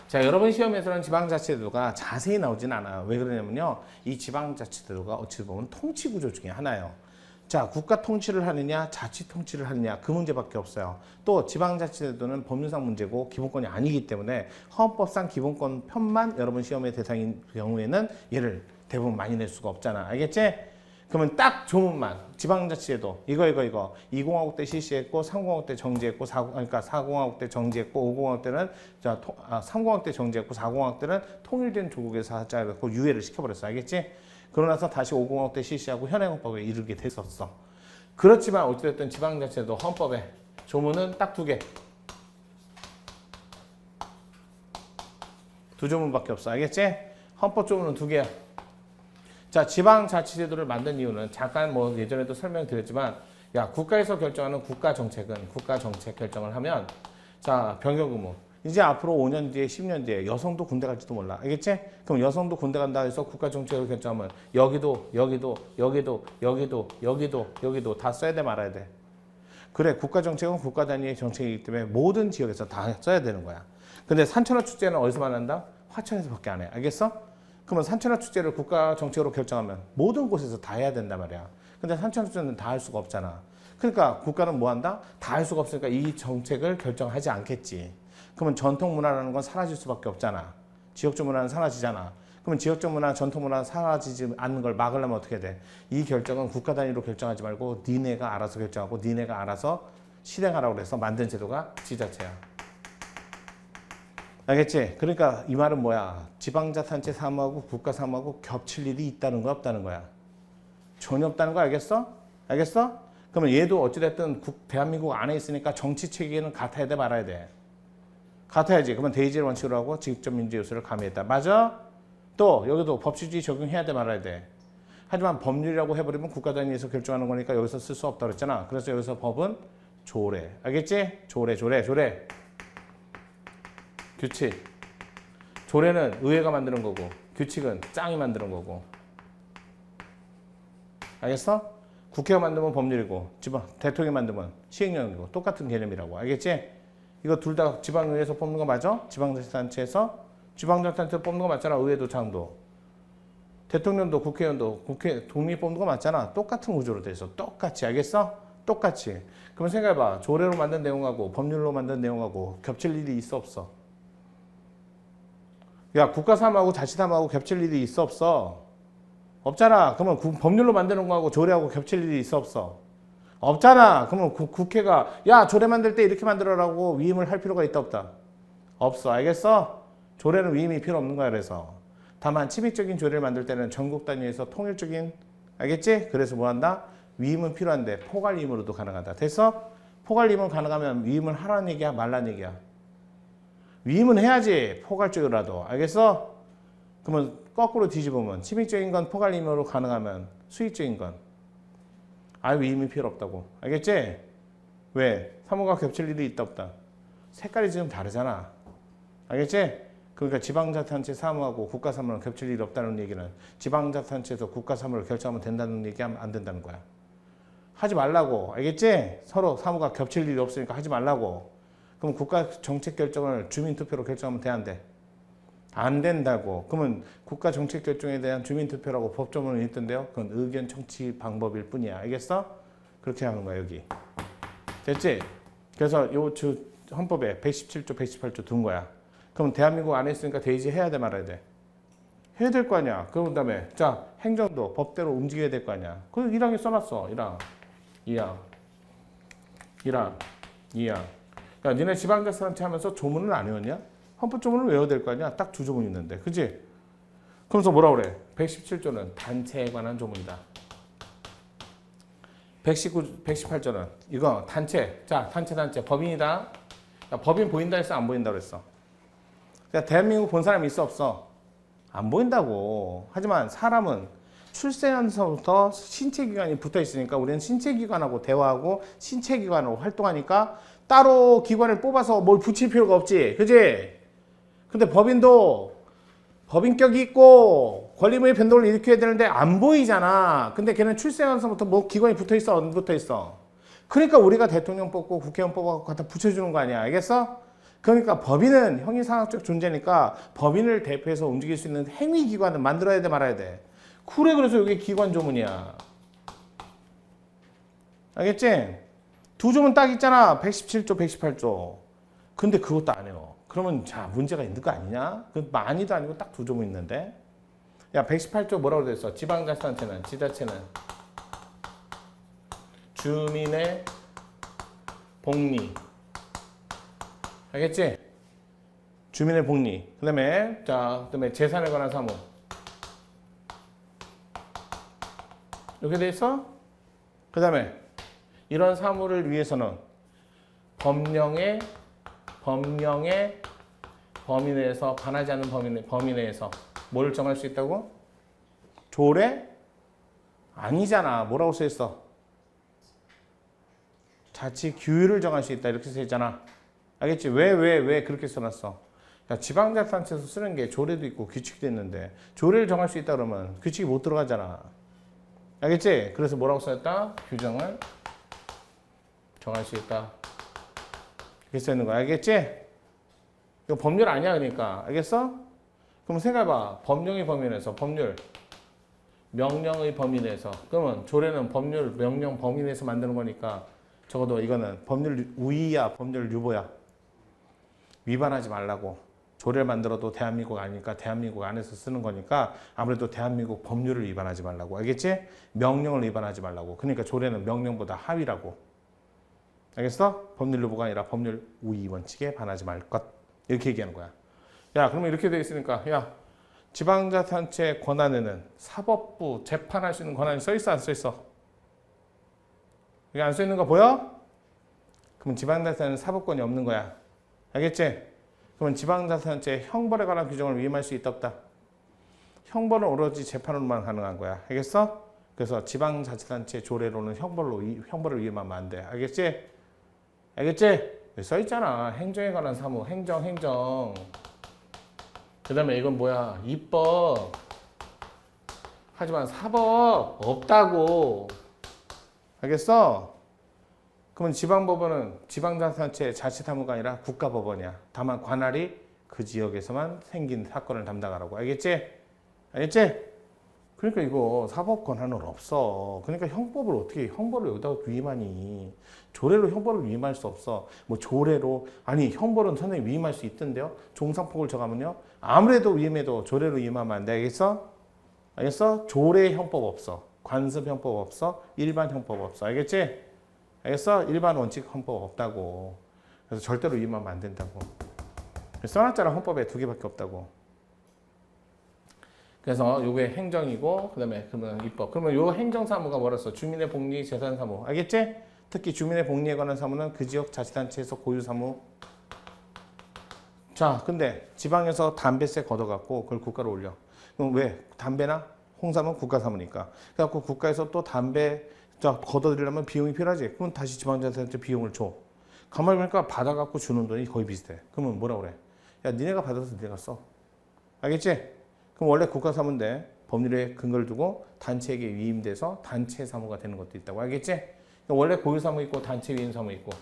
자, 여러분 시험에서는 지방자치제도가 자세히 나오진 않아요. 왜 그러냐면요. 이 지방자치제도가 어찌 보면 통치구조 중에 하나예요. 자, 국가 통치를 하느냐, 자치 통치를 하느냐, 그 문제밖에 없어요. 또 지방자치제도는 법률상 문제고 기본권이 아니기 때문에 헌법상 기본권 편만 여러분 시험의 대상인 경우에는 얘를 대부분 많이 낼 수가 없잖아. 알겠지? 그러면 딱 조문만 지방자치제도 이거 2050 때 실시했고 350 때 정지했고 그러니까 450 때 정지했고 550 때는 350 때 정지했고 450 때는 통일된 조국에서 하자고 유예를 시켜버렸어. 알겠지? 그러고 나서 다시 550 때 실시하고 현행헌법에 이르게 됐었어. 그렇지만 어찌됐든 지방자치제도 헌법에 조문은 딱 두 개. 두 조문밖에 없어. 알겠지? 헌법 조문은 두 개야. 자, 지방자치제도를 만든 이유는 잠깐 뭐 예전에도 설명드렸지만 야, 국가에서 결정하는 국가정책은 국가정책 결정을 하면 자, 병역의무 이제 앞으로 5년 뒤에 10년 뒤에 여성도 군대 갈지도 몰라. 알겠지? 그럼 여성도 군대 간다 해서 국가정책을 결정하면 여기도 다 써야 돼 말아야 돼. 그래, 국가정책은 국가 단위의 정책이기 때문에 모든 지역에서 다 써야 되는 거야. 근데 산천어 축제는 어디서만 한다? 화천에서밖에 안 해. 알겠어? 그러면 산천어 축제를 국가 정책으로 결정하면 모든 곳에서 다 해야 된단 말이야. 근데 산천어 축제는 다 할 수가 없잖아. 그러니까 국가는 뭐 한다? 다 할 수가 없으니까 이 정책을 결정하지 않겠지. 그러면 전통 문화라는 건 사라질 수밖에 없잖아. 지역적 문화는 사라지잖아. 그러면 지역적 문화, 전통 문화는 사라지지 않는 걸 막으려면 어떻게 돼? 이 결정은 국가 단위로 결정하지 말고 니네가 알아서 결정하고 니네가 알아서 실행하라고 해서 만든 제도가 지자체야. 알겠지? 그러니까 이 말은 뭐야? 지방자치단체 사무하고 국가 사무하고 겹칠 일이 있다는 거야, 없다는 거야? 전혀 없다는 거 알겠어? 알겠어? 그러면 얘도 어찌됐든 대한민국 안에 있으니까 정치 체계는 같아야 돼, 말아야 돼? 같아야지. 그러면 대의제를 원칙으로 하고 지역적 민주 요소를 가미했다. 맞아? 또 여기도 법치주의 적용해야 돼, 말아야 돼? 하지만 법률이라고 해버리면 국가 단위에서 결정하는 거니까 여기서 쓸 수 없다고 그랬잖아. 그래서 여기서 법은 조례. 알겠지? 조례. 규칙. 조례는 의회가 만드는 거고 규칙은 짱이 만드는 거고. 알겠어? 국회가 만들면 법률이고 대통령이 만들면 시행령이고 똑같은 개념이라고. 알겠지? 이거 둘 다 지방의회에서 뽑는 거 맞아? 지방자치단체에서 뽑는 거 맞잖아. 의회도 장도. 대통령도 국회의원도 독립 뽑는 거 맞잖아. 똑같은 구조로 돼 있어. 똑같이. 알겠어? 똑같이. 그러면 생각해봐. 조례로 만든 내용하고 법률로 만든 내용하고 겹칠 일이 있어 없어? 야, 국가사무하고 자치사무하고 겹칠 일이 있어 없어? 없잖아. 그러면 법률로 만드는 거하고 조례하고 겹칠 일이 있어 없어? 없잖아. 그러면 국회가 야, 조례 만들 때 이렇게 만들어라고 위임을 할 필요가 있다 없다? 없어. 알겠어? 조례는 위임이 필요 없는 거야. 그래서 다만 침입적인 조례를 만들 때는 전국 단위에서 통일적인, 알겠지? 그래서 뭐 한다? 위임은 필요한데 포괄 위임으로도 가능하다. 됐어? 포괄 위임은 가능하면 위임을 하라는 얘기야, 말라는 얘기야? 위임은 해야지. 포괄적이라도. 알겠어? 그러면 거꾸로 뒤집으면 침입적인 건 포괄 위임으로 가능하면 수익적인 건 아예 위임이 필요 없다고. 알겠지? 왜? 사무가 겹칠 일이 있다 없다? 색깔이 지금 다르잖아. 알겠지? 그러니까 지방자치단체 사무하고 국가 사무는 겹칠 일이 없다는 얘기는 지방자치단체에서 국가 사무를 결정하면 된다는 얘기하면 안 된다는 거야. 하지 말라고. 알겠지? 서로 사무가 겹칠 일이 없으니까 하지 말라고. 그럼 국가 정책 결정을 주민투표로 결정하면 돼, 안 돼? 안 된다고. 그러면 국가 정책 결정에 대한 주민투표라고 법조문은 있던데요. 그건 의견 청취 방법일 뿐이야. 알겠어? 그렇게 하는 거야, 여기. 됐지? 그래서 요 헌법에 117조, 118조 둔 거야. 그럼 대한민국 안에 있으니까 대의제 해야 돼, 말아야 돼? 해야 될 거 아니야. 그런 다음에 자, 행정도 법대로 움직여야 될 거 아니야. 그 1항에 써놨어. 1항, 2항, 1항, 2항. 야, 니네 지방자치단체 하면서 조문은 안 외웠냐? 헌법 조문을 외워야 될 거 아니야? 딱 두 조문 있는데. 그치? 그러면서 뭐라 그래? 117조는 단체에 관한 조문이다. 118조는 이거 단체. 자, 단체. 법인이다. 야, 법인 보인다 했어? 안 보인다 그랬어? 야, 대한민국 본 사람이 있어 없어? 안 보인다고. 하지만 사람은 출생에서부터 신체기관이 붙어 있으니까 우리는 신체기관하고 대화하고 신체기관으로 활동하니까 따로 기관을 뽑아서 뭘 붙일 필요가 없지. 그지? 근데 법인도 법인격이 있고 권리무의 변동을 일으켜야 되는데 안 보이잖아. 근데 걔는 출생에서부터 뭐 기관이 붙어 있어? 안 붙어 있어? 그러니까 우리가 대통령 뽑고 국회의원 뽑아서 갖다 붙여주는 거 아니야. 알겠어? 그러니까 법인은 형이상학적 존재니까 법인을 대표해서 움직일 수 있는 행위기관을 만들어야 돼 말아야 돼. 그래 그래서 이게 기관 조문이야. 알겠지? 두 조문 딱 있잖아. 117조, 118조. 근데 그것도 안 해요. 그러면 자 문제가 있는 거 아니냐? 그 많이도 아니고 딱 두 조문 있는데. 야 118조 뭐라고 돼 있어? 지방자치단체는 지자체는 주민의 복리. 알겠지? 주민의 복리. 그다음에 재산에 관한 사무. 이렇게 돼 있어? 그다음에 이런 사무를 위해서는 법령의 범위 내에서 반하지 않는 범위 내에서 뭘 정할 수 있다고? 조례? 아니잖아. 뭐라고 써 있어? 자치 규율을 정할 수 있다. 이렇게 써 있잖아. 알겠지? 왜 그렇게 써놨어? 야, 지방자치단체에서 쓰는 게 조례도 있고 규칙도 있는데 조례를 정할 수 있다 그러면 규칙이 못 들어가잖아. 알겠지? 그래서 뭐라고 써있다? 규정을 정할 수 있다. 이렇게 써있는 거야. 알겠지? 이거 법률 아니야 그러니까. 알겠어? 그럼 생각해봐. 법령의 범위 내에서 법률 명령의 범위 내에서 그러면 조례는 법률 명령 범위 내에서 만드는 거니까 적어도 이거는 법률 우위야 법률 유보야. 위반하지 말라고. 조례를 만들어도 대한민국 아니니까 대한민국 안에서 쓰는 거니까 아무래도 대한민국 법률을 위반하지 말라고. 알겠지? 명령을 위반하지 말라고. 그러니까 조례는 명령보다 하위라고. 알겠어? 법률 유보가 아니라 법률 우위 원칙에 반하지 말 것. 이렇게 얘기하는 거야. 야 그러면 이렇게 돼 있으니까 야 지방자치단체 권한에는 사법부 재판할 수 있는 권한이 써 있어 안 써 있어? 여기 안 써 있는 거 보여? 그러면 지방자치단체는 사법권이 없는 거야. 알겠지? 그러면 지방자치단체 형벌에 관한 규정을 위임할 수 있다 없다? 형벌은 오로지 재판으로만 가능한 거야. 알겠어? 그래서 지방자치단체 조례로는 형벌을 위임하면 안 돼. 알겠지? 알겠지? 써 있잖아. 행정에 관한 사무. 행정. 그 다음에 이건 뭐야? 입법. 하지만 사법 없다고. 알겠어? 그러면 지방법원은 지방자치단체 자치사무가 아니라 국가법원이야. 다만 관할이 그 지역에서만 생긴 사건을 담당하라고. 알겠지? 알겠지? 그러니까 이거 사법 권한은 없어. 그러니까 형법을 어떻게 형벌을 여기다가 위임하니? 조례로 형벌을 위임할 수 없어. 뭐 조례로 아니 형벌은 선생님 위임할 수 있던데요. 종상폭을 정하면요. 아무래도 위임해도 조례로 위임하면 안 돼. 알겠어? 알겠어? 조례 형법 없어. 관습 형법 없어. 일반 형법 없어. 알겠지? 알겠어? 일반 원칙 형법 없다고. 그래서 절대로 위임하면 안 된다고. 써놨잖아. 헌법에 2개밖에 없다고. 그래서 요게 행정이고 그다음에 그러면 입법. 그러면 요 행정사무가 뭐랬어? 주민의 복리 재산사무. 알겠지? 특히 주민의 복리에 관한 사무는 그 지역 자치단체에서 고유사무. 자, 근데 지방에서 담배세 걷어갖고 그걸 국가로 올려. 그럼 왜? 담배나 홍삼은 국가사무니까. 그래갖고 국가에서 또 담배 걷어들이려면 비용이 필요하지. 그럼 다시 지방자치단체 비용을 줘. 가만히 보니까 받아갖고 주는 돈이 거의 비슷해. 그러면 뭐라 그래? 야, 니네가 받아서 니네가 써. 알겠지? 그럼 원래 국가사무인데 법률에 근거를 두고 단체에게 위임돼서 단체 사무가 되는 것도 있다고. 알겠지? 그러니까 원래 고유사무 있고 단체 위임사무 있고.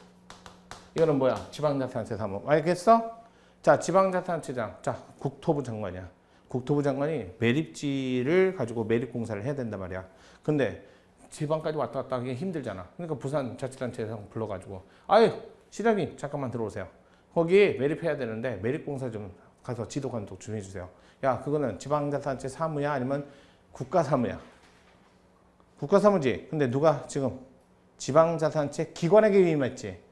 이거는 뭐야? 지방자치단체 사무. 알겠어? 자, 지방자치단체장. 자, 국토부 장관이야. 국토부 장관이 매립지를 가지고 매립공사를 해야 된단 말이야. 근데 지방까지 왔다 갔다 하기 힘들잖아. 그러니까 부산자치단체에서 불러가지고 아유 시장님 잠깐만 들어오세요. 거기 매립해야 되는데 매립공사 좀 가서 지도 감독 좀 해주세요. 야 그거는 지방자치단체 사무야 아니면 국가사무야? 국가사무지. 근데 누가 지금 지방자치단체 기관에게 위임했지.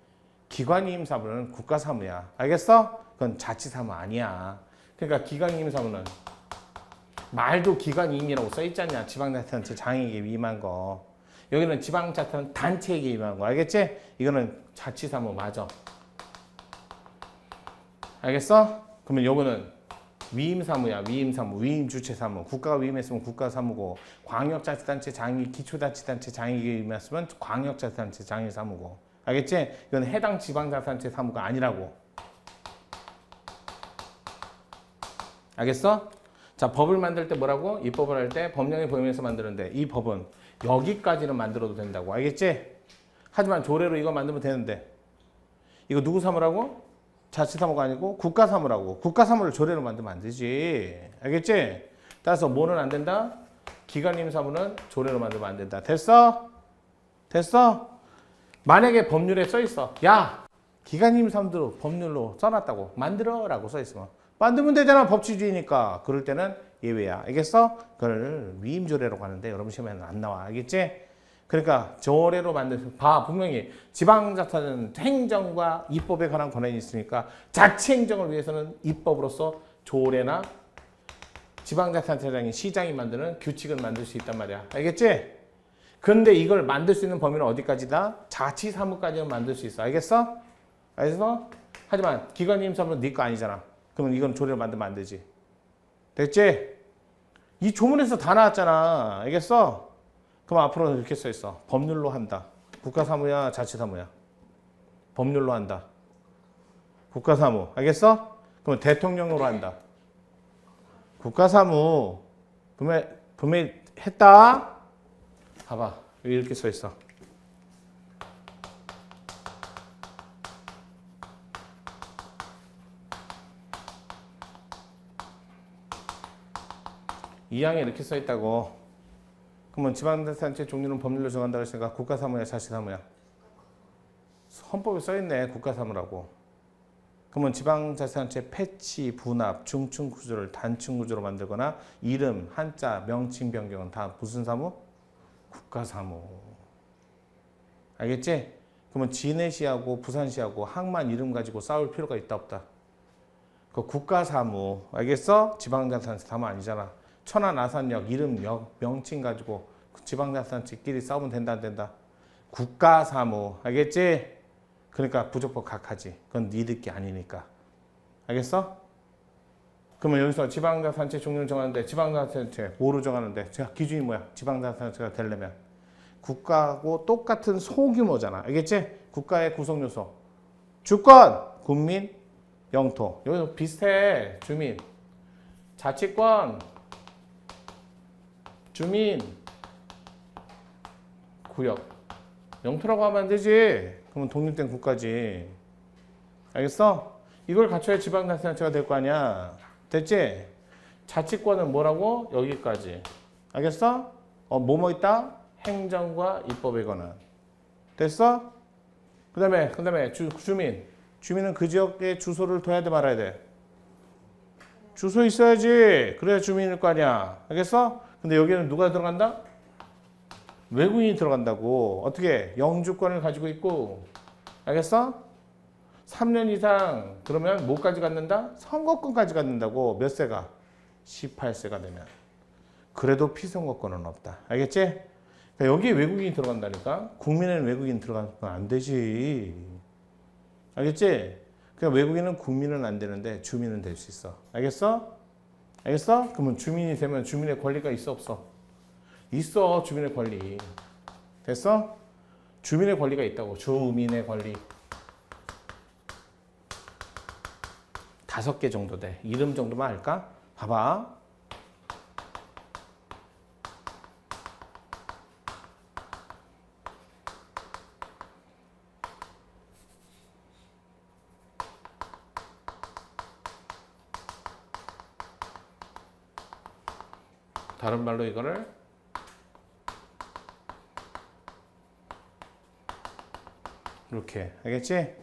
기관 위임 사무는 국가사무야. 알겠어? 그건 자치사무 아니야. 그러니까 기관 위임 사무는 말도 기관 위임이라고 써있잖냐. 지방자치단체 장에게 위임한 거. 여기는 지방자치단체에게 위임한 거. 알겠지? 이거는 자치사무 맞아. 알겠어? 그러면 요거는 위임사무야. 위임사무. 위임주체사무. 국가가 위임했으면 국가사무고 광역자치단체 장이 기초자치단체 장에게 위임했으면 광역자치단체 장이 사무고. 알겠지? 이건 해당 지방자치단체 사무가 아니라고. 알겠어? 자, 법을 만들 때 뭐라고? 입법을 할 때 법령의 범위에서 만드는데 이 법은 여기까지는 만들어도 된다고. 알겠지? 하지만 조례로 이거 만들면 되는데 이거 누구 사무라고? 자치사무가 아니고 국가사무라고. 국가사무를 조례로 만들면 안 되지. 알겠지? 따라서 뭐는 안 된다? 기관임사무는 조례로 만들면 안 된다. 됐어? 됐어? 만약에 법률에 써 있어. 야, 기관임사무도 법률로 써놨다고. 만들어라고 써 있으면 만들면 되잖아. 법치주의니까. 그럴 때는 예외야. 알겠어? 그걸 위임조례라고 하는데 여러분 시험에는 안 나와. 알겠지? 그러니까 조례로 만든 봐 분명히 지방자치는 행정과 입법에 관한 권한이 있으니까 자치행정을 위해서는 입법으로서 조례나 지방자치단체장이 시장이 만드는 규칙은 만들 수 있단 말이야. 알겠지? 그런데 이걸 만들 수 있는 범위는 어디까지다? 자치사무까지는 만들 수 있어. 알겠어? 알겠어? 하지만 기관임사무는 네 거 아니잖아. 그러면 이건 조례로 만들면 안 되지. 됐지? 이 조문에서 다 나왔잖아. 알겠어? 그럼 앞으로 이렇게 써 있어. 법률로 한다. 국가사무야, 자치사무야? 법률로 한다. 국가사무. 알겠어? 그럼 대통령으로 한다. 국가사무. 분명히 했다. 봐봐. 여기 이렇게 써 있어. 이 항에 이렇게 써 있다고. 그러면 지방자치단체 종류는 법률로 정한다고 했으니까 국가사무야, 자치사무야? 헌법에 써있네, 국가사무라고. 그러면 지방자치단체 패치, 분합, 중층 구조를 단층 구조로 만들거나 이름, 한자, 명칭 변경은 다 무슨 사무? 국가사무. 알겠지? 그러면 진해시하고 부산시하고 항만 이름 가지고 싸울 필요가 있다 없다? 그 국가사무. 알겠어? 지방자치단체 사무 아니잖아. 천안 아산역 이름 명칭 가지고 지방자치단체끼리 싸우면 된다 안 된다? 국가사무. 알겠지? 그러니까 부족법 각하지. 그건 니들 게 아니니까. 알겠어? 그러면 여기서 지방자치단체 종류를 정하는데 지방자치단체 뭐로 정하는데 제가 기준이 뭐야? 지방자치단체가 되려면 국가하고 똑같은 소규모잖아. 알겠지? 국가의 구성요소 주권, 국민, 영토. 여기서 비슷해. 주민, 자치권, 주민, 구역, 영토라고 하면 안 되지. 그러면 독립된 국가지. 알겠어? 이걸 갖춰야 지방자치단체가 될 거 아니야. 됐지? 자치권은 뭐라고? 여기까지. 알겠어? 뭐뭐 있다? 행정과 입법에 관한. 됐어? 그 다음에 주민. 주민은 그 지역에 주소를 둬야 돼 말아야 돼? 주소 있어야지. 그래야 주민일 거 아니야. 알겠어? 근데 여기는 누가 들어간다? 외국인이 들어간다고. 어떻게? 영주권을 가지고 있고. 알겠어? 3년 이상 그러면 뭐까지 갖는다? 선거권까지 갖는다고. 몇 세가? 18세가 되면. 그래도 피선거권은 없다. 알겠지? 그러니까 여기에 외국인이 들어간다니까. 국민에는 외국인 들어가면 안 되지. 알겠지? 그러니까 외국인은 국민은 안 되는데 주민은 될 수 있어. 알겠어? 알겠어? 그러면 주민이 되면 주민의 권리가 있어 없어? 있어. 주민의 권리. 됐어? 주민의 권리가 있다고. 주민의 권리. 5개 정도 돼. 이름 정도만 할까? 봐봐. 다른 말로 이거를 이렇게. 알겠지?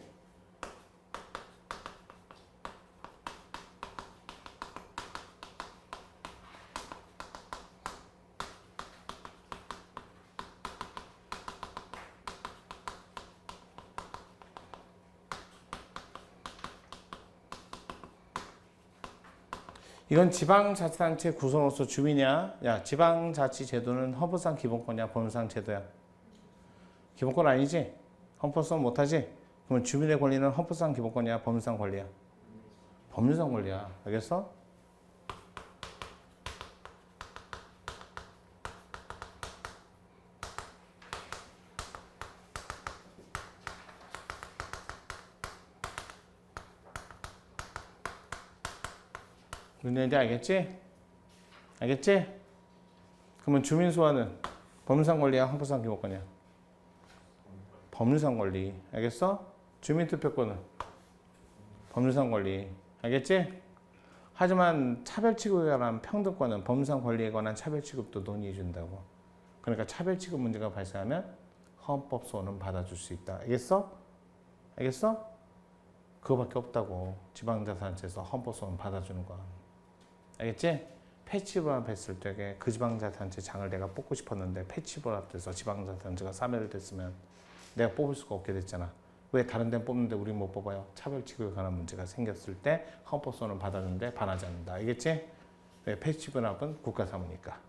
이건 지방자치단체 구성으로서 주민이야. 야, 지방자치제도는 헌법상 기본권이야, 법률상 제도야? 기본권 아니지? 헌법상 못하지? 그러면 주민의 권리는 헌법상 기본권이야, 법률상 권리야? 법률상 권리야. 알겠어? 무슨 얘기인지 알겠지? 알겠지? 그러면 주민 소환은 법률상 권리야, 헌법상 기본권이야? 법률상 권리. 알겠어? 주민 투표권은 법률상 권리. 알겠지? 하지만 차별 취급에 관한 평등권은 법률상 권리에 관한 차별 취급도 논의해 준다고. 그러니까 차별 취급 문제가 발생하면 헌법 소원은 받아줄 수 있다. 알겠어? 알겠어? 그거밖에 없다고. 지방자치단체에서 헌법 소원 받아주는 거. 알겠지? 패치불합했을 때 그 지방자치단체 장을 내가 뽑고 싶었는데 패치불합돼서 지방자치단체가 사멸됐으면 내가 뽑을 수가 없게 됐잖아. 왜 다른 데는 뽑는데 우린 못 뽑아요? 차별 취급에 관한 문제가 생겼을 때 헌법 소원을 받았는데 반하지 않는다. 알겠지? 왜? 패치불합은 국가 사무니까.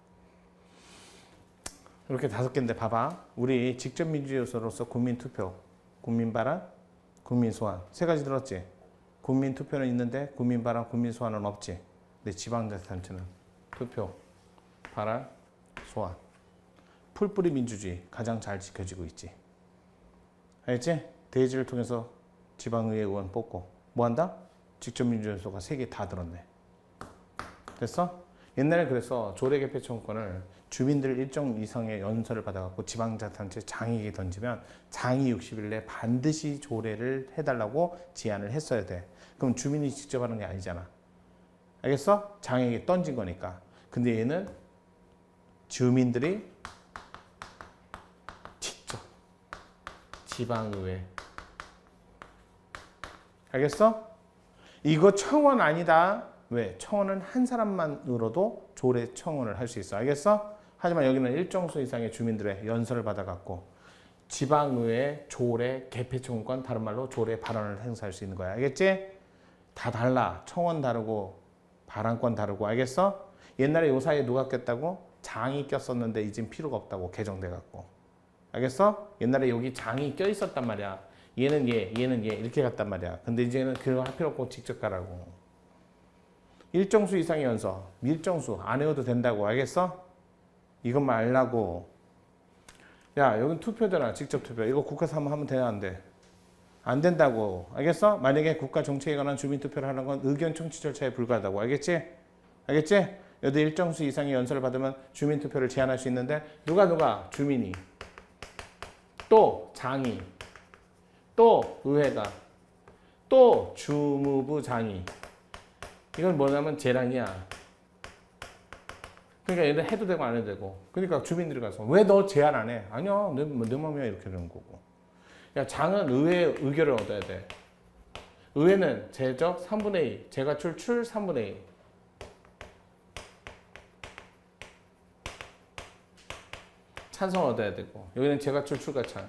이렇게 5개인데 봐봐. 우리 직접 민주주의 요소로서 국민투표, 국민발언, 국민소환 3가지 들었지? 국민투표는 있는데 국민발언, 국민소환은 없지. 근데 지방자치단체는 투표, 발언, 소환. 풀뿌리 민주주의 가장 잘 지켜지고 있지. 알겠지? 대의지를 통해서 지방의회 의원 뽑고 뭐 한다? 직접 민주주의 요소가 3개 다 들었네. 됐어? 옛날에 그래서 조례개표 청구권을 주민들 일정 이상의 연설을 받아갖고 지방자치단체 장에게 던지면 장이 60일 내에 반드시 조례를 해달라고 제안을 했어야 돼. 그럼 주민이 직접 하는 게 아니잖아. 알겠어? 장에게 던진 거니까. 근데 얘는 주민들이 직접 지방의회. 알겠어? 이거 청원 아니다. 왜? 청원은 한 사람만으로도 조례 청원을 할 수 있어. 알겠어? 하지만 여기는 일정 수 이상의 주민들의 연설을 받아갖고 지방의회 조례 개표 청구권, 다른 말로 조례 발언을 행사할 수 있는 거야. 알겠지? 다 달라. 청원 다르고 발언권 다르고. 알겠어? 옛날에 요 사이에 누가 꼈다고? 장이 꼈었는데 이젠 필요가 없다고 개정돼갖고. 알겠어? 옛날에 여기 장이 껴있었단 말이야. 얘는 얘, 얘는 얘 이렇게 갔단 말이야. 근데 이제는 그거 할 필요 없고 직접 가라고. 일정수 이상의 연서, 밀정수 안 해도 된다고. 알겠어? 이것만 알라고. 야, 여긴 투표잖아. 직접 투표. 이거 국가사무 하면 되나 안 돼? 안 된다고. 알겠어? 만약에 국가 정책에 관한 주민투표를 하는 건 의견 청취 절차에 불과하다고. 알겠지? 알겠지? 여기 일정수 이상의 연설을 받으면 주민투표를 제한할 수 있는데 누가? 주민이. 또 장이. 또 의회가. 또 주무부 장이. 이건 뭐냐면 재량이야. 그러니까 얘는 해도 되고 안 해도 되고. 그러니까 주민들이 가서 왜 너 제안 안 해? 아니야, 내 맘이야 이렇게 되는 거고. 야, 장은 의회의 의결을 얻어야 돼. 의회는 제적 3분의 2, 제가출 3분의 2. 찬성 얻어야 되고. 여기는 제가출 출가찬.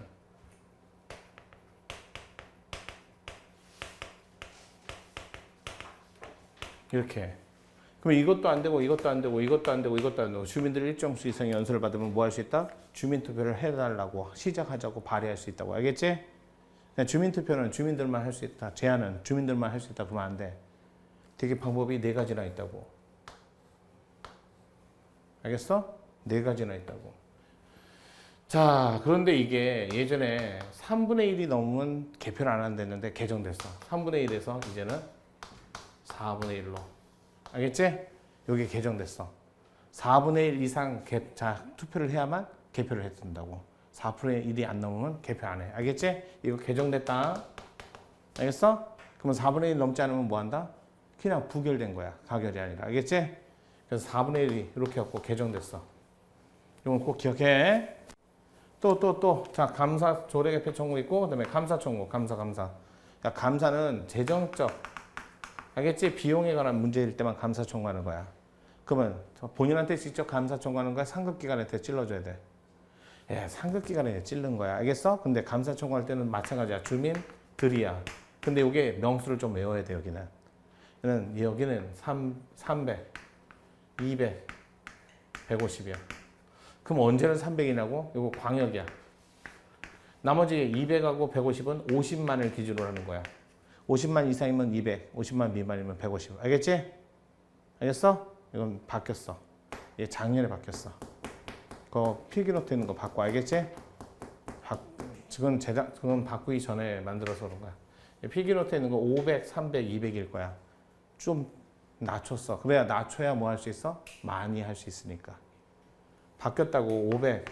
이렇게. 그럼 이것도 안 되고 이것도 안 되고 이것도 안 되고 이것도 안 되고 주민들 일정 수 이상의 연설을 받으면 뭐 할 수 있다? 주민투표를 해달라고 시작하자고 발의할 수 있다고. 알겠지? 그냥 주민투표는 주민들만 할 수 있다. 제안은 주민들만 할 수 있다. 그러면 안 돼. 되게 방법이 4가지나 있다고. 알겠어? 4가지나 있다고. 자, 그런데 이게 예전에 3분의 1이 넘으면 개표를 안 한댔는데 개정됐어. 3분의 1에서 이제는 4분의 1로. 알겠지? 여기 개정됐어. 4분의 1 이상 투표를 해야만 개표를 해준다고. 4분의 1이 안 넘으면 개표 안 해. 알겠지? 이거 개정됐다. 알겠어? 그러면 4분의 1 넘지 않으면 뭐 한다? 그냥 부결된 거야. 가결이 아니라. 알겠지? 그래서 4분의 1이 이렇게 갖고 개정됐어. 이건 꼭 기억해. 또. 자, 감사 조례 개표 청구 있고, 그 다음에 감사 청구. 감사. 야, 감사는 재정적. 알겠지? 비용에 관한 문제일 때만 감사 청구하는 거야. 그러면 본인한테 직접 감사 청구하는 거야? 상급기관한테 찔러줘야 돼. 예, 상급기관에 찔른 거야. 알겠어? 근데 감사 청구할 때는 마찬가지야. 주민들이야. 근데 이게 명수를 좀 외워야 돼, 여기는 300, 200, 150이야. 그럼 언제는 300이냐고? 이거 광역이야. 나머지 200하고 150은 50만을 기준으로 하는 거야. 50만 이상이면 200, 50만 미만이면 150. 알겠지? 알겠어? 이건 바뀌었어. 얘 작년에 바뀌었어. 그거 필기노트 있는 거 바꿔. 알겠지? 그건 바꾸기 전에 만들어서 그런 거야. 필기노트 있는 거 500, 300, 200일 거야. 좀 낮췄어. 그래야 낮춰야 뭐 할 수 있어? 많이 할 수 있으니까. 바뀌었다고. 500,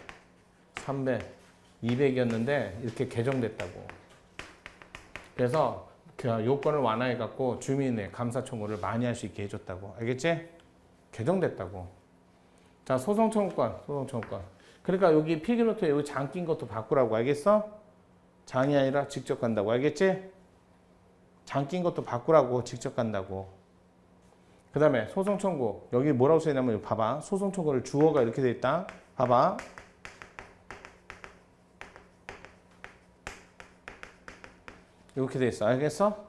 300, 200이었는데 이렇게 개정됐다고. 그래서 그 요건을 완화해갖고 주민의 감사 청구를 많이 할 수 있게 해줬다고. 알겠지? 개정됐다고. 자, 소송 청구권. 그러니까 여기 필기노트에 여기 장 낀 것도 바꾸라고. 알겠어? 장이 아니라 직접 간다고. 알겠지? 장 낀 것도 바꾸라고. 직접 간다고. 그 다음에 소송 청구. 여기 뭐라고 써있냐면 여기 봐봐. 소송 청구를 주어가 이렇게 돼 있다. 봐봐. 이렇게 돼 있어. 알겠어?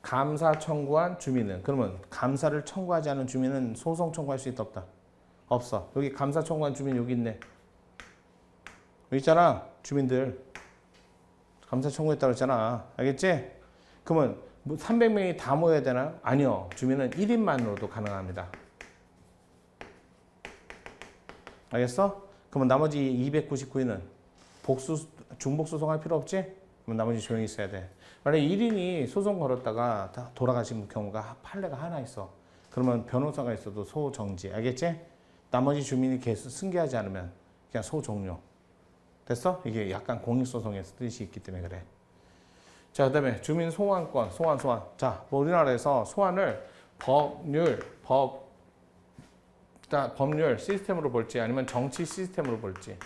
감사 청구한 주민은, 그러면 감사를 청구하지 않은 주민은 소송 청구할 수 있다 없다? 없어. 여기 감사 청구한 주민 여기 있네. 여기 있잖아. 주민들 감사 청구했다고 했잖아. 알겠지? 그러면 300명이 다 모여야 되나? 아니요. 주민은 1인만으로도 가능합니다. 알겠어? 그러면 나머지 299인은 중복소송할 필요 없지? 그럼 나머지 조용히 있어야 돼. 만약에 1인이 소송 걸었다가 다 돌아가신 경우가 판례가 하나 있어. 그러면 변호사가 있어도 소정지. 알겠지? 나머지 주민이 계속 승계하지 않으면 그냥 소종료. 됐어? 이게 약간 공익소송의 뜻이 있기 때문에 그래. 자, 그 다음에 주민 소환권, 소환. 자, 뭐 우리나라에서 소환을 법률 시스템으로 볼지 아니면 정치 시스템으로 볼지.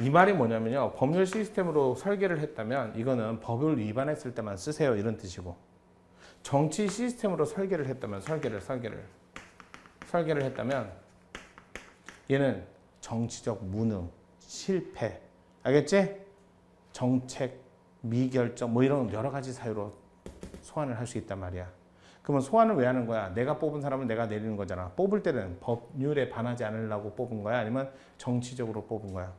이 말이 뭐냐면요. 법률 시스템으로 설계를 했다면 이거는 법을 위반했을 때만 쓰세요. 이런 뜻이고. 정치 시스템으로 설계를 했다면 설계를 했다면 얘는 정치적 무능, 실패. 알겠지? 정책, 미결정 뭐 이런 여러 가지 사유로 소환을 할 수 있단 말이야. 그러면 소환을 왜 하는 거야? 내가 뽑은 사람은 내가 내리는 거잖아. 뽑을 때는 법률에 반하지 않으려고 뽑은 거야? 아니면 정치적으로 뽑은 거야?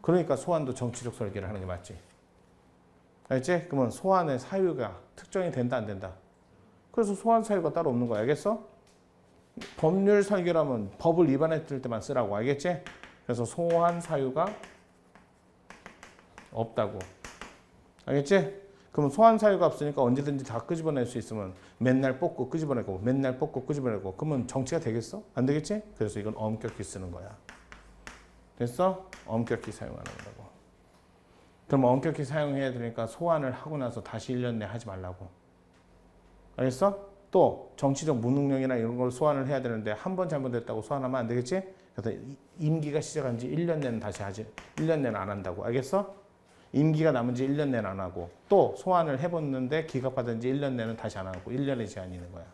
그러니까 소환도 정치적 설계를 하는 게 맞지. 알겠지? 그러면 소환의 사유가 특정이 된다 안 된다? 그래서 소환 사유가 따로 없는 거야. 알겠어? 법률 설계라면 법을 위반했을 때만 쓰라고. 알겠지? 그래서 소환 사유가 없다고. 알겠지? 그럼 소환 사유가 없으니까 언제든지 다 끄집어낼 수 있으면 맨날 뽑고 끄집어내고 맨날 뽑고 끄집어내고 그러면 정치가 되겠어? 안 되겠지? 그래서 이건 엄격히 쓰는 거야. 됐어? 엄격히 사용하는 거라고. 그럼 엄격히 사용해야 되니까 소환을 하고 나서 다시 1년 내에 하지 말라고. 알겠어? 또 정치적 무능력이나 이런 걸 소환을 해야 되는데 한 번 잘못했다고 소환하면 안 되겠지? 그래서 임기가 시작한 지 1년 내는 다시 하지. 1년 내는 안 한다고. 알겠어? 임기가 남은 지 1년 내는 안 하고 또 소환을 해봤는데 기각받은 지 1년 내는 다시 안 하고 1년의 제한이 있는 거야.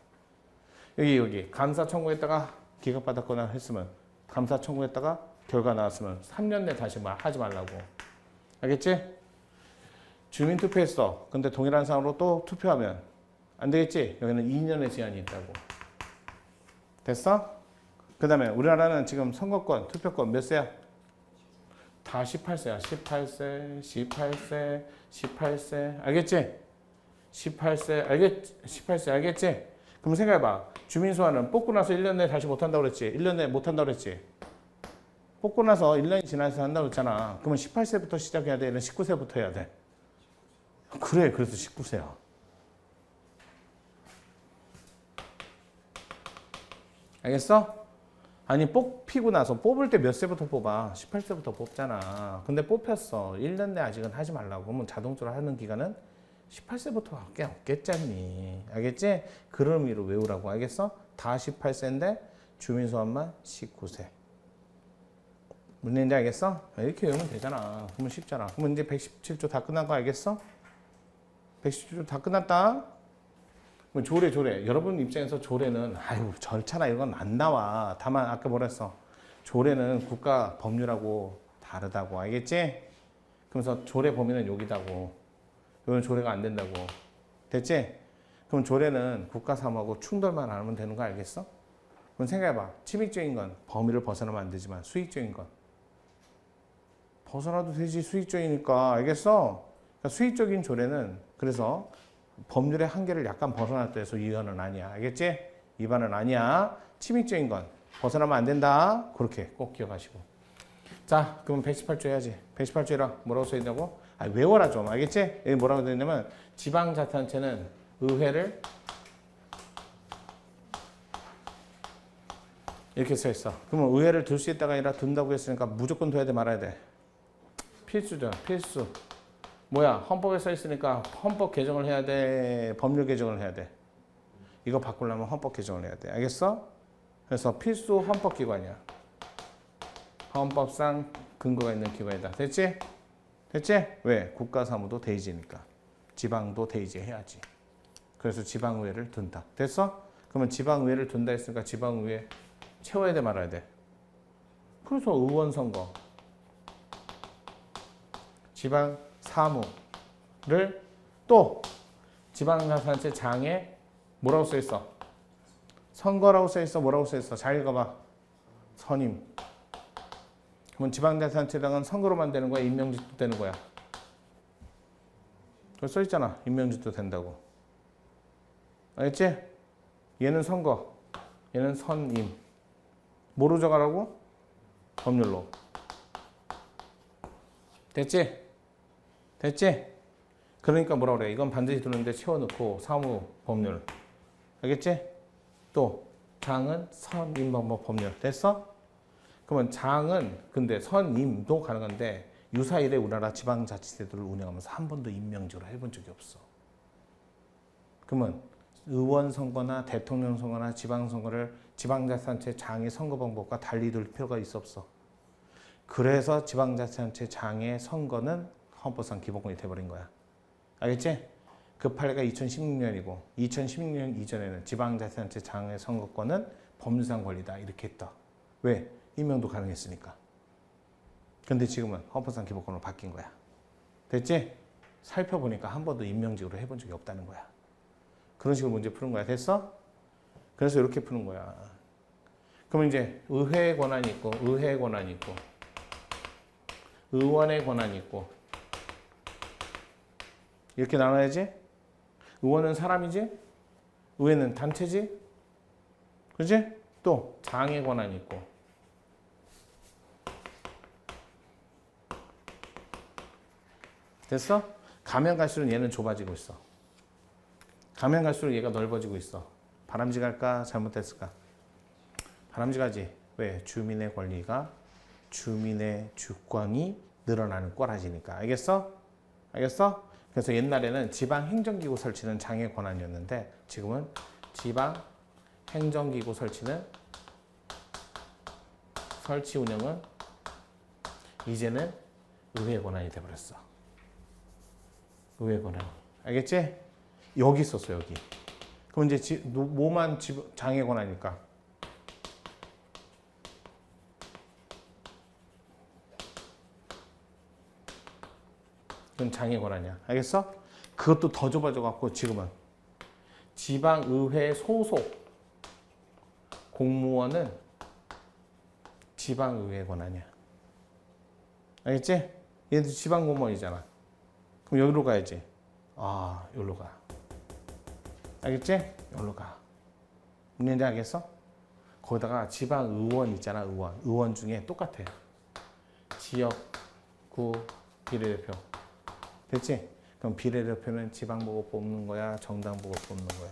여기 감사 청구했다가 기각받았거나 했으면 감사 청구했다가 결과 나왔으면 3년 내 다시 하지 말라고. 알겠지? 주민 투표했어. 근데 동일한 사항으로 또 투표하면 안 되겠지? 여기는 2년의 제한이 있다고. 됐어? 그 다음에 우리나라는 지금 선거권, 투표권 몇 세야? 다 18세야. 18세. 알겠지? 18세 알겠지? 그럼 생각해봐. 주민 소환은 뽑고 나서 1년 내에 다시 못한다고 그랬지? 1년 내에 못한다고 그랬지? 뽑고 나서 1년이 지나서 한다고 했잖아. 그러면 18세부터 시작해야 돼? 아니면 19세부터 해야 돼? 그래, 그래서 19세야. 알겠어? 아니, 뽑히고 나서 뽑을 때 몇 세부터 뽑아? 18세부터 뽑잖아. 근데 뽑혔어. 1년 내 아직은 하지 말라고. 그러면 자동적으로 하는 기간은 18세부터밖에 없겠잖니. 알겠지? 그런 의미로 외우라고. 알겠어? 다 18세인데 주민소환만 19세. 무슨 얘기인지 알겠어? 이렇게 외우면 되잖아. 그러면 쉽잖아. 그러면 이제 117조 다 끝난 거 알겠어? 117조 다 끝났다. 조례. 여러분 입장에서 조례는 아유 절차나 이런 건 안 나와. 다만 아까 뭐라 했어? 조례는 국가 법률하고 다르다고. 알겠지? 그러면서 조례 범위는 여기다고. 이건 조례가 안 된다고. 됐지? 그럼 조례는 국가 사무하고 충돌만 안 하면 되는 거 알겠어? 그럼 생각해봐. 침익적인 건 범위를 벗어나면 안 되지만 수익적인 건 벗어나도 되지. 수익적이니까. 알겠어? 그러니까 수익적인 조례는 그래서 법률의 한계를 약간 벗어났다 해서 위반은 아니야. 알겠지? 위반은 아니야. 침익적인 건 벗어나면 안 된다. 그렇게 꼭 기억하시고. 자, 그럼 118조 해야지. 118조라 뭐라고 써있냐고? 외워라 좀. 알겠지? 여기 뭐라고 되냐면 지방자치단체는 의회를 이렇게 써있어. 그러면 의회를 둘 수 있다가 아니라 둔다고 했으니까 무조건 둬야 돼 말아야 돼? 필수죠. 필수. 뭐야? 헌법에 써 있으니까 헌법 개정을 해야 돼. 법률 개정을 해야 돼. 이거 바꾸려면 헌법 개정을 해야 돼. 알겠어? 그래서 필수 헌법기관이야. 헌법상 근거가 있는 기관이다. 됐지? 됐지? 왜? 국가사무도 대의제니까. 지방도 대의제 해야지. 그래서 지방의회를 둔다. 됐어? 그러면 지방의회를 둔다 했으니까 지방의회 채워야 돼 말아야 돼? 그래서 의원 선거. 지방사무를 또 지방자치단체 장에 뭐라고 써 있어? 선거라고 써 있어? 뭐라고 써 있어? 잘 읽어봐. 선임. 그러면 지방자치단체장은 선거로만 되는 거야? 임명직도 되는 거야? 그거 써 있잖아. 임명직도 된다고. 알겠지? 얘는 선거, 얘는 선임. 뭐로 정하라고? 법률로. 됐지? 됐지? 그러니까 뭐라 그래? 이건 반드시 두는데 채워넣고 사무 법률. 알겠지? 또 장은 선임방법 법률. 됐어? 그러면 장은 근데 선임도 가능한데 유사일에 우리나라 지방자치제도를 운영하면서 한 번도 임명직으로 해본 적이 없어. 그러면 의원 선거나 대통령 선거나 지방선거를 지방자치단체 장의 선거 방법과 달리 둘 필요가 있어 없어? 그래서 지방자치단체 장의 선거는 헌법상 기본권이 돼버린 거야. 알겠지? 그 판례가 2016년이고 2016년 이전에는 지방자치단체 장의 선거권은 법률상 권리다 이렇게 했다. 왜? 임명도 가능했으니까. 근데 지금은 헌법상 기본권으로 바뀐 거야. 됐지? 살펴보니까 한 번도 임명직으로 해본 적이 없다는 거야. 그런 식으로 문제 푸는 거야. 됐어? 그래서 이렇게 푸는 거야. 그러면 이제 의회의 권한이 있고 의회의 권한이 있고 의원의 권한이 있고 이렇게 나눠야지. 의원은 사람이지, 의회는 단체지, 그렇지? 또 장의 권한이 있고 됐어? 가면 갈수록 얘는 좁아지고 있어. 가면 갈수록 얘가 넓어지고 있어. 바람직할까? 잘못됐을까? 바람직하지. 왜? 주민의 권리가 주민의 주권이 늘어나는 꼬라지니까. 알겠어? 알겠어? 그래서 옛날에는 지방행정기구 설치는 장의 권한이었는데 지금은 지방행정기구 설치는 설치 운영은 이제는 의회 권한이 돼버렸어. 의회 권한. 알겠지? 여기 있었어 여기. 그럼 이제 뭐만 장의 권한일까? 그건 장의 권한이야. 알겠어? 그것도 더 좁아져 갖고 지금은 지방의회 소속 공무원은 지방의회 권한이야. 알겠지? 얘도 지방공무원이잖아. 그럼 여기로 가야지. 아, 여기로 가. 알겠지? 여기로 가. 뭔지 알겠어? 거기다가 지방의원 있잖아. 의원 중에 똑같아. 지역구 비례대표. 됐지? 그럼 비례대표는 지방 보고 뽑는 거야? 정당 보고 뽑는 거야?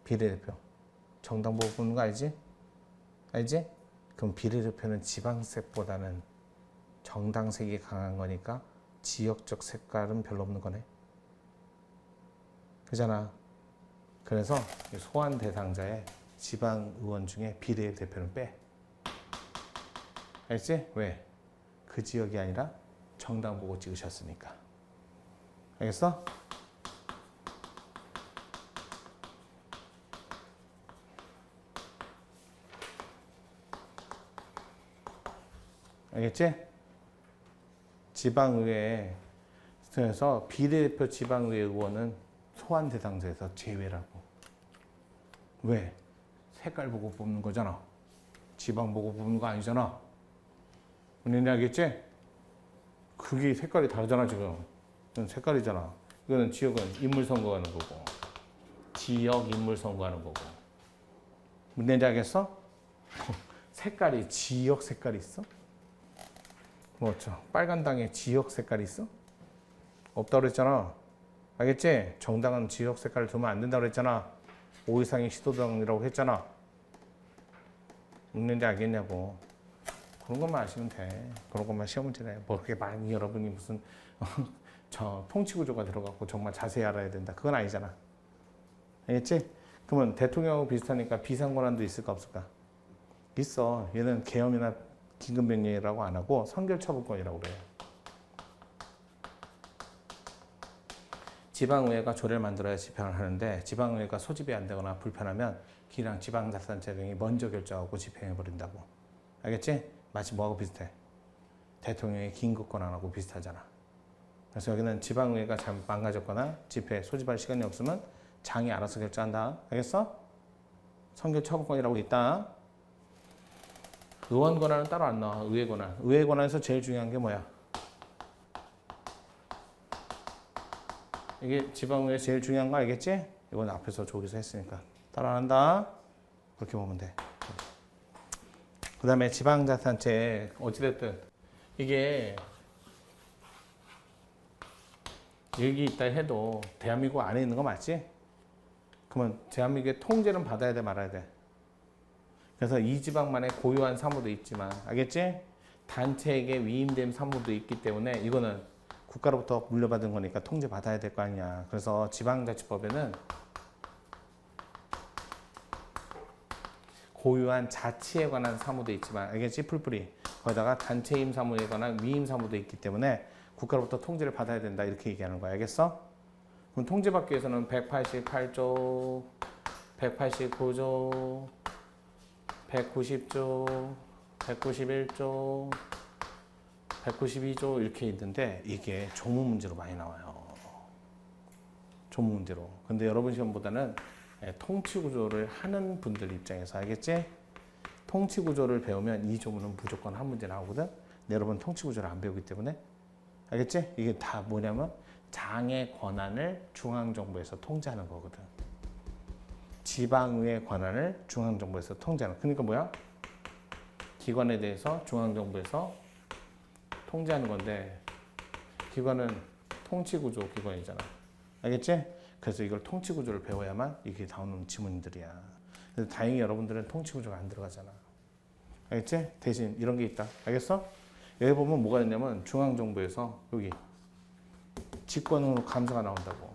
비례대표. 정당 보고 뽑는 거 알지? 알지? 그럼 비례대표는 지방색보다는 정당색이 강한 거니까 지역적 색깔은 별로 없는 거네. 그잖아. 그래서 소환 대상자의 지방의원 중에 비례대표는 빼. 알지? 왜? 그 지역이 아니라 정당 보고 찍으셨으니까. 알겠어? 알겠지? 지방의회에서 비례대표 지방의회 의원은 소환 대상자에서 제외라고. 왜? 색깔 보고 뽑는 거잖아. 지방 보고 뽑는 거 아니잖아. 뭔지 알겠지? 그게 색깔이 다르잖아 지금. 이건 색깔이잖아. 이거는 지역은 인물 선거하는 거고 지역 인물 선거하는 거고. 뭔지 알겠어? 색깔이 지역 색깔이 있어? 뭐죠? 빨간 당에 지역 색깔이 있어? 없다고 그랬잖아. 알겠지? 정당은 지역 색깔을 두면 안 된다고 그랬잖아. 5 이상의 시도당이라고 했잖아. 뭔지 알겠냐고. 그런 것만 아시면 돼. 그런 것만 시험 문제네. 뭐 그렇게 많이 여러분이 무슨 저 통치 구조가 들어갔고 정말 자세히 알아야 된다. 그건 아니잖아. 알겠지? 그러면 대통령하고 비슷하니까 비상권한도 있을까 없을까? 있어. 얘는 계엄이나 긴급명령이라고 안 하고 선결처분권이라고 그래요. 지방의회가 조례를 만들어야 집행을 하는데 지방의회가 소집이 안 되거나 불편하면 기랑 지방자치단체 등이 먼저 결정하고 집행해버린다고. 알겠지? 마치 뭐하고 비슷해? 대통령의 긴급권한하고 비슷하잖아. 그래서 여기는 지방의회가 잘 망가졌거나 집회 소집할 시간이 없으면 장이 알아서 결정한다. 알겠어? 선결처분권이라고 있다. 의원 권한은 따로 안 나와. 의회 권한. 의회 권한에서 제일 중요한 게 뭐야? 이게 지방의회 제일 중요한 거 알겠지? 이건 앞에서 저기서 했으니까 따로 안 한다. 그렇게 보면 돼. 그 다음에 지방자치단체 어찌됐든 이게 여기 있다 해도 대한민국 안에 있는 거 맞지? 그러면 대한민국의 통제는 받아야 돼 말아야 돼? 그래서 이 지방만의 고유한 사무도 있지만 알겠지? 단체에게 위임된 사무도 있기 때문에 이거는 국가로부터 물려받은 거니까 통제 받아야 될 거 아니야. 그래서 지방자치법에는 고유한 자치에 관한 사무도 있지만 알겠지? 풀뿌리 거기다가 단체 임임 사무에 관한 위임 사무도 있기 때문에 국가로부터 통제를 받아야 된다 이렇게 얘기하는 거야. 알겠어? 그럼 통제받기 위해서는 188조, 189조, 190조, 191조, 192조 이렇게 있는데 이게 조문 문제로 많이 나와요. 조문 문제로. 근데 여러분 시험보다는 통치 구조를 하는 분들 입장에서 알겠지? 통치 구조를 배우면 이 조문은 무조건 한 문제 나오거든. 근데 여러분 통치 구조를 안 배우기 때문에 알겠지? 이게 다 뭐냐면 장의 권한을 중앙정부에서 통제하는 거거든. 지방의회 권한을 중앙정부에서 통제하는. 그러니까 뭐야? 기관에 대해서 중앙정부에서 통제하는 건데 기관은 통치구조 기관이잖아. 알겠지? 그래서 이걸 통치구조를 배워야만 이게 나오는 지문들이야. 그래서 다행히 여러분들은 통치구조가 안 들어가잖아. 알겠지? 대신 이런 게 있다. 알겠어? 여기 보면 뭐가 있냐면 중앙정부에서 여기 직권으로 감사가 나온다고.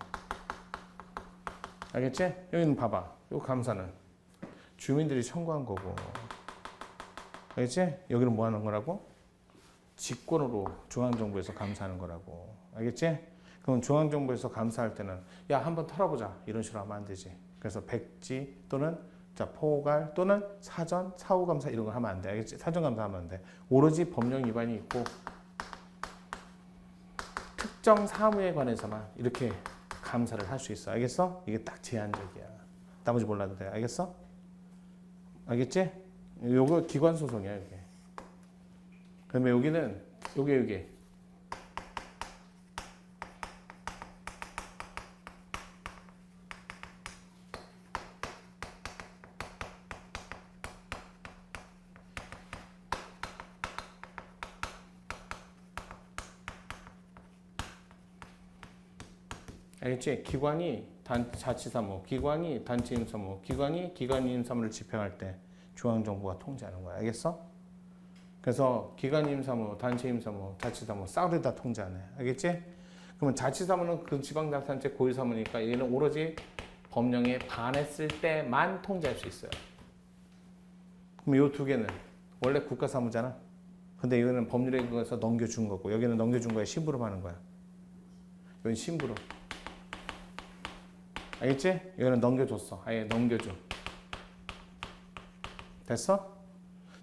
알겠지? 여기는 봐봐. 이 감사는 주민들이 청구한 거고. 알겠지? 여기는 뭐 하는 거라고? 직권으로 중앙정부에서 감사하는 거라고. 알겠지? 그럼 중앙정부에서 감사할 때는 야 한번 털어보자 이런 식으로 하면 안 되지. 그래서 백지 또는 포괄 또는 사전, 사후감사 이런 거 하면 안 돼. 알겠지? 사전감사 하면 안 돼. 오로지 법령 위반이 있고 특정 사무에 관해서만 이렇게 감사를 할 수 있어. 알겠어? 이게 딱 제한적이야. 나머지 몰라도 돼. 알겠어? 알겠지? 요거 기관 소송이야, 이게. 그다음에 여기는 요게 알겠지? 기관이 자치사무, 기관이 단체임사무, 기관이 기관임사무를 집행할 때 중앙정부가 통제하는 거야. 알겠어? 그래서 기관임사무, 단체임사무, 자치사무 싹을 다 통제하네. 알겠지? 그러면 자치사무는 그 지방자치단체 고유사무니까 얘는 오로지 법령에 반했을 때만 통제할 수 있어요. 그럼 이 두 개는 원래 국가사무잖아. 근데 이거는 법률에 의해서 넘겨준 거고 여기는 넘겨준 거에 심부름 하는 거야. 이건 심부름. 알겠지? 이거는 넘겨줬어. 아예 넘겨줘. 됐어?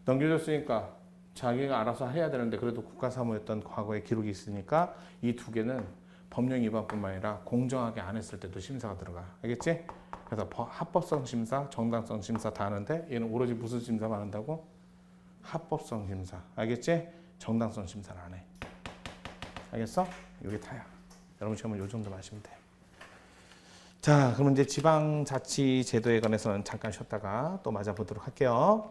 넘겨줬으니까 자기가 알아서 해야 되는데 그래도 국가사무였던 과거의 기록이 있으니까 이 두 개는 법령 위반뿐만 아니라 공정하게 안 했을 때도 심사가 들어가. 알겠지? 그래서 합법성 심사, 정당성 심사 다 하는데 얘는 오로지 무슨 심사만 한다고? 합법성 심사. 알겠지? 정당성 심사를 안 해. 알겠어? 이게 다야. 여러분 시험은 이 정도만 하시면 돼. 자, 그럼 이제 지방자치제도에 관해서는 잠깐 쉬었다가 또 맞아보도록 할게요.